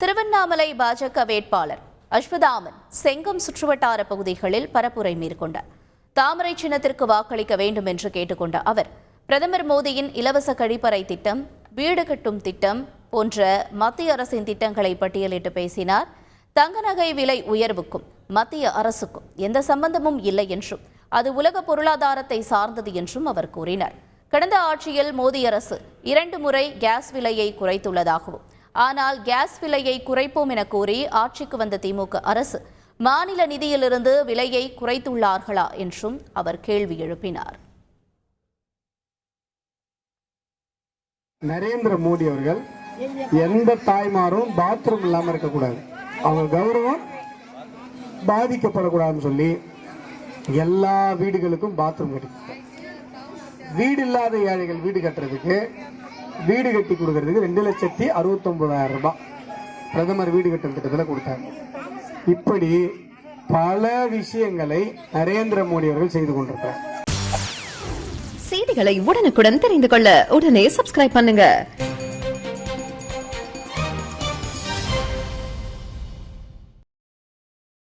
திருவண்ணாமலை பாஜக வேட்பாளர் அஸ்வதாமன் செங்கம் சுற்றுவட்டார பகுதிகளில் பரப்புரை மேற்கொண்டார். தாமரை சின்னத்திற்கு வாக்களிக்க வேண்டும் என்று கேட்டுக்கொண்ட அவர், பிரதமர் மோடியின் இலவச கழிப்பறை திட்டம், வீடு கட்டும் திட்டம் போன்ற மத்திய அரசின் திட்டங்களை பட்டியலிட்டு பேசினார். தங்க நகை விலை உயர்வுக்கும் மத்திய அரசுக்கும் எந்த சம்பந்தமும் இல்லை என்றும் அது உலக பொருளாதாரத்தை சார்ந்தது என்றும் அவர் கூறினார். கடந்த ஆட்சியில் மோடி அரசு 2 முறை கேஸ் விலையை குறைத்துள்ளதாகவும், ஆனால் கேஸ் விலையை குறைப்போம் என கூறி ஆட்சிக்கு வந்த திமுக அரசு மாநில நிதியிலிருந்து விலையை குறைத்துள்ளார்களா என்றும் அவர் கேள்வி எழுப்பினார். நரேந்திர மோடி அவர்கள் எந்த தாய்மாரும் பாத்ரூம் இல்லாம இருக்கக்கூடாது, அவங்க கௌரவம் பாதிக்கப்படக்கூடாதுன்னு சொல்லி எல்லா வீடுகளுக்கும் பாத்ரூம் கட்டி, வீடு இல்லாத ஏழைகள் வீடு கட்டுறதுக்கு, வீடு கட்டி கொடுக்கறதுக்கு 2,69,000 ரூபாய் பிரதமர் வீடு கட்டும் திட்டத்தில் கொடுத்தாங்க. இப்படி பல விஷயங்களை நரேந்திர மோடி அவர்கள் செய்து கொண்டிருக்கிறார். செய்திகளை உடனுக்குடன் தெரிந்து கொள்ள உடனே சப்ஸ்கிரைப் பண்ணுங்க.